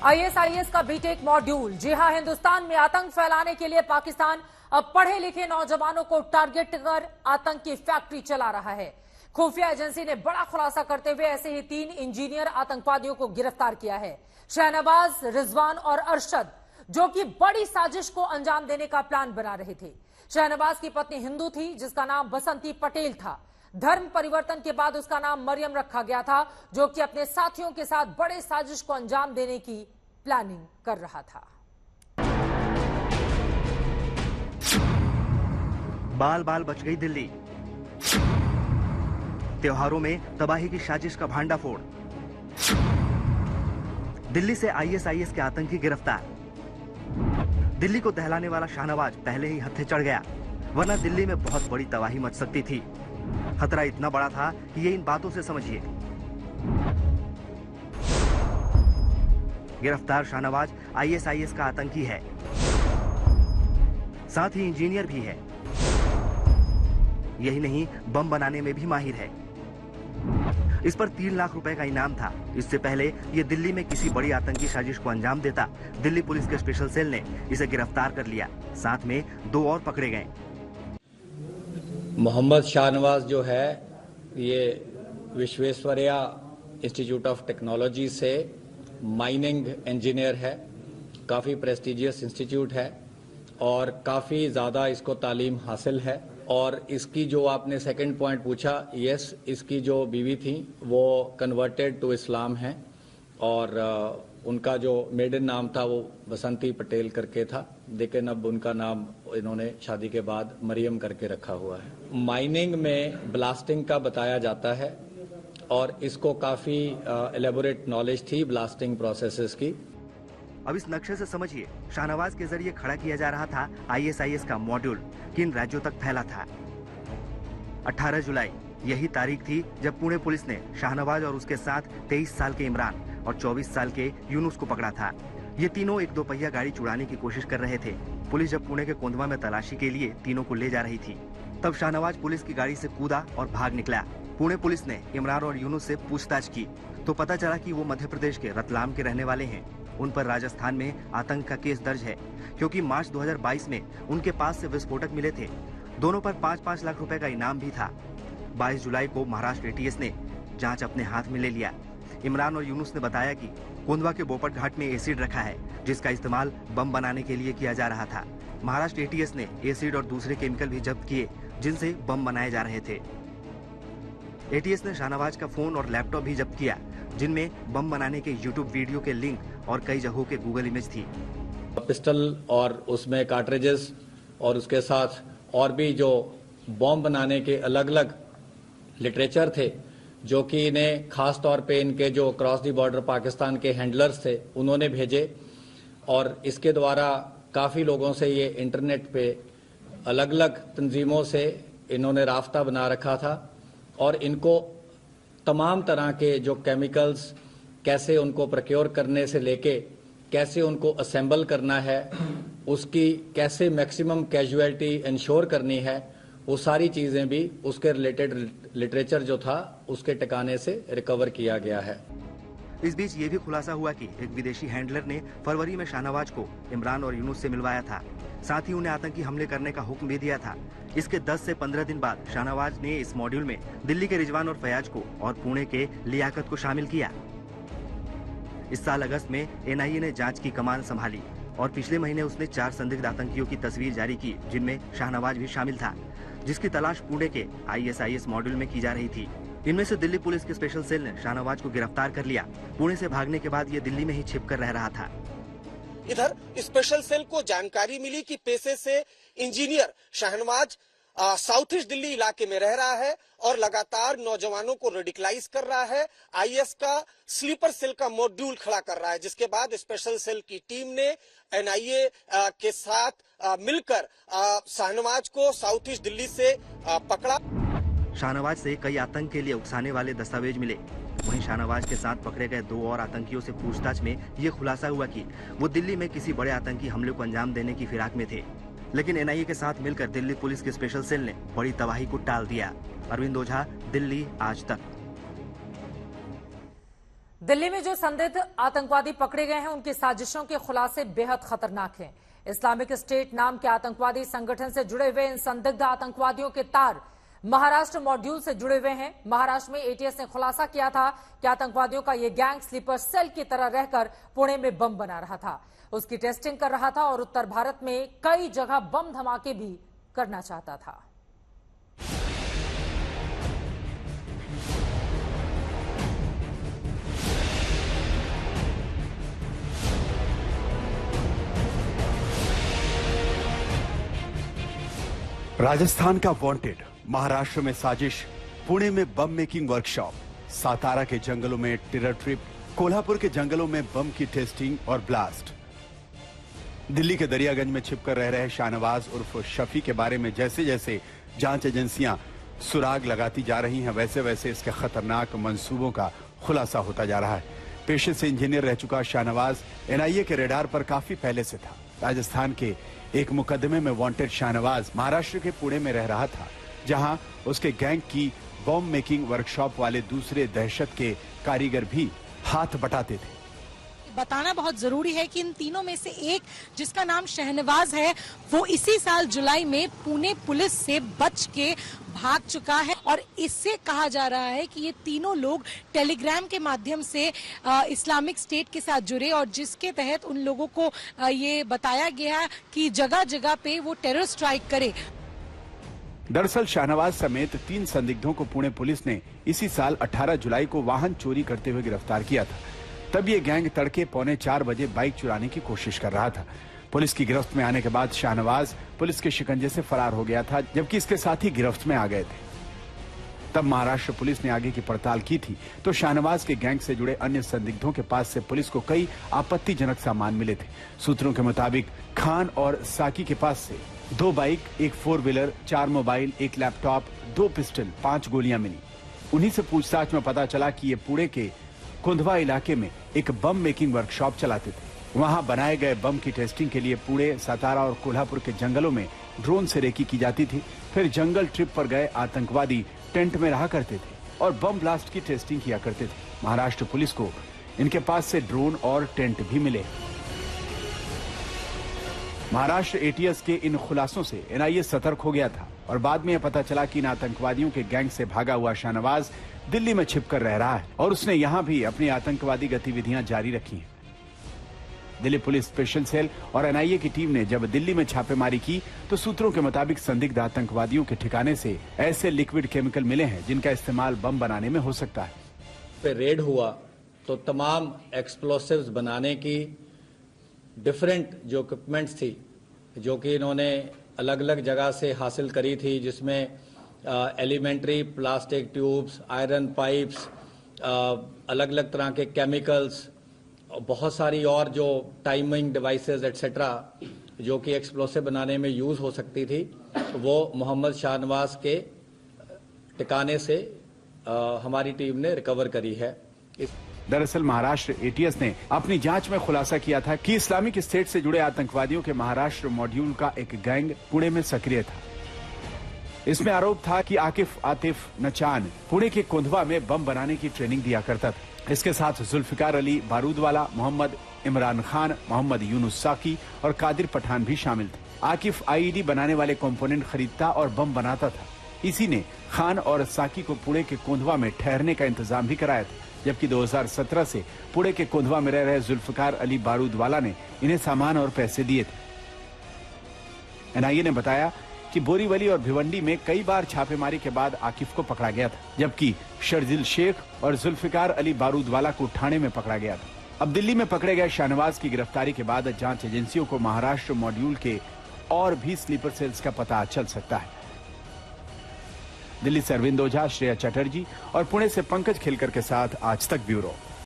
ISIS का BTech module. जी हां, हिंदुस्तान में आतंक फैलाने के लिए पाकिस्तान अब पढ़े लिखे नौजवानों को टारगेट कर आतंक की फैक्ट्री चला रहा है। खुफिया एजेंसी ने बड़ा खुलासा करते हुए ऐसे ही 3 इंजीनियर आतंकवादियों को गिरफ्तार किया है। शहनवाज, रिजवान और अरशद, जो कि बड़ी साजिश को अंजाम देने का प्लान बना रहे थे। शहनवाज की पत्नी हिंदू थी, जिसका नाम बसंती पटेल था। धर्म परिवर्तन के बाद उसका नाम मरियम रखा गया था, जो कि अपने साथियों के साथ बड़े साजिश को अंजाम देने की प्लानिंग कर रहा था। बाल बाल बच गई दिल्ली। त्योहारों में तबाही की साजिश का भांडाफोड़। दिल्ली से आईएसआईएस के आतंकी गिरफ्तार। दिल्ली को दहलाने वाला शाहनवाज पहले ही हत्थे चढ़ गया, वरना दिल्ली में बहुत बड़ी तबाही मच सकती थी। खतरा इतना बड़ा था कि ये इन बातों से समझिए। गिरफ्तार शाहनवाज आईएसआईएस का आतंकी है, साथ ही इंजीनियर भी है। यही नहीं, बम बनाने में भी माहिर है। इस पर 3 लाख रुपए का इनाम था। इससे पहले ये दिल्ली में किसी बड़ी आतंकी साजिश को अंजाम देता, दिल्ली पुलिस के स्पेशल सेल ने इसे गिरफ्तार कर लिया। साथ में 2 और पकड़े गए। मोहम्मद शाहनवाज जो है, ये विश्वेश्वरैया इंस्टीट्यूट ऑफ टेक्नोलॉजी से माइनिंग इंजीनियर है। काफ़ी प्रेस्टिजियस इंस्टीट्यूट है और काफ़ी ज़्यादा इसको तालीम हासिल है। और इसकी जो आपने सेकंड पॉइंट पूछा, यस, इसकी जो बीवी थी वो कन्वर्टेड टू इस्लाम है और उनका जो मेडन नाम था वो बसंती पटेल करके था, लेकिन अब उनका नाम इन्होंने शादी के बाद मरियम करके रखा हुआ है। माइनिंग में ब्लास्टिंग का बताया जाता है और इसको काफ़ी एलेबोरेट नॉलेज थी ब्लास्टिंग प्रोसेसेस की। अब इस नक्शे से समझिए, शाहनवाज के जरिए खड़ा किया जा रहा था आईएसआईएस का मॉड्यूल किन राज्यों तक फैला था। 18 जुलाई यही तारीख थी जब पुणे पुलिस ने शाहनवाज और उसके साथ 23 साल के इमरान और 24 साल के यूनुस को पकड़ा था। ये तीनों एक 2 पहिया गाड़ी चुराने की कोशिश कर रहे थे। पुलिस जब पुणे के कोंधवा में तलाशी के लिए तीनों को ले जा रही थी, तब शाहनवाज पुलिस की गाड़ी से कूदा और भाग निकला। पुणे पुलिस ने इमरान और यूनुस से पूछताछ की तो पता चला कि वो मध्य प्रदेश के रतलाम के रहने वाले हैं। उन पर राजस्थान में आतंक का केस दर्ज है, क्योंकि मार्च 2022 में उनके पास से विस्फोटक मिले थे। दोनों पर 5-5 लाख रुपए का इनाम भी था। 22 जुलाई को महाराष्ट्र एटीएस ने जांच अपने हाथ में ले लिया। इमरान और यूनुस ने बताया कि कोंधवा के बोपट घाट में एसिड रखा है, जिसका इस्तेमाल बम बनाने के लिए किया जा रहा था। महाराष्ट्र एटीएस ने एसिड और दूसरे केमिकल भी जब्त किए, जिनसे बम बनाए जा रहे थे। एटीएस ने शाहनवाज का फोन और लैपटॉप भी जब्त किया, जिनमें बम बनाने के यूट्यूब वीडियो के लिंक और कई जगहों के गूगल इमेज थी। पिस्टल और उसमें कार्ट्रिजेस और उसके साथ और भी जो बम बनाने के अलग अलग लिटरेचर थे, जो कि इन्हें खास तौर पे इनके जो क्रॉस दी बॉर्डर पाकिस्तान के हैंडलर्स थे उन्होंने भेजे। और इसके द्वारा काफ़ी लोगों से ये इंटरनेट पे अलग अलग तंजीमों से इन्होंने राफ्ता बना रखा था और इनको तमाम तरह के जो केमिकल्स कैसे उनको प्रोक्योर करने से लेके कैसे उनको असेंबल करना है, उसकी कैसे मैक्सिमम कैजुअलिटी इंश्योर करनी है, वो सारी चीज़ें भी उसके रिलेटेड लिटरेचर जो था उसके ठिकाने से रिकवर किया गया है। इस बीच ये भी खुलासा हुआ कि एक विदेशी हैंडलर ने फरवरी में शाहनवाज को इमरान और यूनुस से मिलवाया था। साथ ही उन्हें आतंकी हमले करने का हुक्म भी दिया था। इसके 10 से 15 दिन बाद शाहनवाज ने इस मॉड्यूल में दिल्ली के रिजवान और फयाज को और पुणे के लियाकत को शामिल किया। इस साल अगस्त में एनआईए ने जांच की कमान संभाली और पिछले महीने उसने 4 संदिग्ध आतंकियों की तस्वीर जारी की, जिनमें शाहनवाज भी शामिल था, जिसकी तलाश पुणे के आईएसआईएस मॉड्यूल में की जा रही थी। इनमें से दिल्ली पुलिस के स्पेशल सेल ने शाहनवाज को गिरफ्तार कर लिया। पुणे से भागने के बाद ये दिल्ली में ही छिपकर रह रहा था। इधर स्पेशल सेल को जानकारी मिली कि पेशे से engineer Shahnawaz south east Delhi इलाके में रह रहा है और लगातार नौजवानों को रेडिकलाइज कर रहा है। आईएस का स्लीपर सेल का मॉड्यूल खड़ा कर रहा है, जिसके बाद स्पेशल सेल की टीम ने एनआईए के साथ मिलकर शाहनवाज को साउथ ईस्ट दिल्ली से पकड़ा। शाहनवाज से कई आतंक के लिए उकसाने वाले दस्तावेज मिले। वहीं शाहनवाज के साथ पकड़े गए 2 और आतंकियों से पूछताछ में ये खुलासा हुआ कि वो दिल्ली में किसी बड़े आतंकी हमले को अंजाम देने की फिराक में थे। लेकिन एनआईए के साथ मिलकर दिल्ली पुलिस के स्पेशल सेल ने बड़ी तबाही को टाल दिया। अरविंद ओझा, दिल्ली आज तक। दिल्ली में जो संदिग्ध आतंकवादी पकड़े गए हैं उनकी साजिशों के खुलासे बेहद खतरनाक हैं। इस्लामिक स्टेट नाम के आतंकवादी संगठन से जुड़े हुए इन संदिग्ध आतंकवादियों के तार महाराष्ट्र मॉड्यूल से जुड़े हुए हैं। महाराष्ट्र में एटीएस ने खुलासा किया था कि आतंकवादियों का यह गैंग स्लीपर सेल की तरह रहकर पुणे में बम बना रहा था, उसकी टेस्टिंग कर रहा था और उत्तर भारत में कई जगह बम धमाके भी करना चाहता था। राजस्थान का वांटेड, महाराष्ट्र में साजिश, पुणे में बम मेकिंग वर्कशॉप, सातारा के जंगलों में टेरर ट्रिप, कोल्हापुर के जंगलों में बम की टेस्टिंग और ब्लास्ट। दिल्ली के दरियागंज में छिपकर रह रहे शाहनवाज उर्फ शफी के बारे में जैसे जैसे जांच एजेंसियां सुराग लगाती जा रही हैं, वैसे वैसे इसके खतरनाक मंसूबों का खुलासा होता जा रहा है। पेशे से इंजीनियर रह चुका शाहनवाज एनआईए के रेडार पर काफी पहले से था। राजस्थान के एक मुकदमे में वांटेड शाहनवाज महाराष्ट्र के पुणे में रह रहा था, जहां उसके गैंग की बॉम्ब मेकिंग वर्कशॉप वाले दूसरे दहशत के कारीगर भी हाथ बटाते थे। बताना बहुत जरूरी है कि इन तीनों में से एक, जिसका नाम शाहनवाज है, वो इसी साल जुलाई में पुणे पुलिस से बच के भाग चुका है और इससे कहा जा रहा है कि ये तीनों लोग टेलीग्राम के माध्यम से इस्लामिक स्टेट के साथ जुड़े और जिसके तहत उन लोगों को ये बताया गया कि जगह जगह पे वो टेरर स्ट्राइक करे। दरअसल शाहनवाज समेत 3 संदिग्धों को पुणे पुलिस ने इसी साल 18 जुलाई को वाहन चोरी करते हुए गिरफ्तार किया था। तब ये गैंग तड़के 3:45 बजे बाइक चुराने की कोशिश कर रहा था। पुलिस की गिरफ्त में आने के बाद शाहनवाज पुलिस के शिकंजे से फरार हो गया था, जबकि इसके साथी गिरफ्त में आ गए थे। तब महाराष्ट्र पुलिस ने आगे की पड़ताल की थी तो शाहनवाज के गैंग से जुड़े अन्य संदिग्धों के पास से पुलिस को कई आपत्तिजनक सामान मिले थे। सूत्रों के मुताबिक खान और साकी के पास से 2 bike, 1 4 wheeler, 4 mobile, 1 laptop, 2 pistol, 5 गोलियां मिली। उन्हीं से पूछताछ में पता चला कि ये पुणे के कुंधवा इलाके में एक बम मेकिंग वर्कशॉप चलाते थे। वहां बनाए गए बम की टेस्टिंग के लिए पुणे, सातारा और कोल्हापुर के जंगलों में ड्रोन से रेकी की जाती थी। फिर जंगल ट्रिप पर गए आतंकवादी टेंट में रहा करते थे और बम ब्लास्ट की टेस्टिंग किया करते थे। महाराष्ट्र पुलिस को इनके पास से ड्रोन और टेंट भी मिले। महाराष्ट्र एटीएस के इन खुलासों से एनआईए सतर्क हो गया था और बाद में यह पता चला कि इन आतंकवादियों के गैंग से भागा हुआ शाहनवाज दिल्ली में छिपकर रह रहा है और उसने यहां भी अपनी आतंकवादी गतिविधियां जारी रखी हैं। दिल्ली पुलिस स्पेशल सेल और एनआईए की टीम ने जब दिल्ली में छापेमारी की तो सूत्रों के मुताबिक संदिग्ध आतंकवादियों के ठिकाने से ऐसे लिक्विड केमिकल मिले हैं जिनका इस्तेमाल बम बनाने में हो सकता है। पे रेड हुआ तो तमाम एक्सप्लोसिव्स बनाने की डिफरेंट जो इक्विपमेंट्स थी जो कि इन्होंने अलग अलग जगह से हासिल करी थी, जिसमें elementary plastic tubes, iron pipes, अलग अलग तरह के केमिकल्स, बहुत सारी और जो टाइमिंग डिवाइसेस एटसेट्रा जो कि एक्सप्लोसिव बनाने में यूज हो सकती थी, वो मोहम्मद शाहनवाज के ठिकाने से हमारी टीम ने रिकवर करी है। दरअसल महाराष्ट्र एटीएस ने अपनी जांच में खुलासा किया था कि इस्लामिक स्टेट से जुड़े आतंकवादियों के महाराष्ट्र मॉड्यूल का एक गैंग पुणे में सक्रिय था। इसमें आरोप था कि आतिफ नचान पुणे के कुंधवा में बम बनाने की ट्रेनिंग दिया करता था। इसके साथ जुल्फिकार अली बारूदवाला, मोहम्मद इमरान खान, मोहम्मद यूनुस साकी और कादिर पठान भी शामिल थे। आकिफ आईईडी बनाने वाले कंपोनेंट खरीदता और बम बनाता था। इसी ने खान और साकी को पुणे के कुंधवा में ठहरने का इंतजाम भी कराया था, जबकि 2017 से पुणे के कुंधवा में रह रहे जुल्फिकार अली बारूदवाला ने इन्हें सामान और पैसे दिए थे। एनआईए ने बताया कि बोरीवली और भिवंडी में कई बार छापेमारी के बाद आकिफ को पकड़ा गया था, जबकि शर्जिल शेख और जुल्फिकार अली बारूदवाला को ठाणे में पकड़ा गया था। अब दिल्ली में पकड़े गए शाहनवाज की गिरफ्तारी के बाद जांच एजेंसियों को महाराष्ट्र मॉड्यूल के और भी स्लीपर सेल्स का पता चल सकता है। दिल्ली से अरविंद ओझा, श्रेया चटर्जी और पुणे से पंकज खेलकर के साथ आज तक ब्यूरो।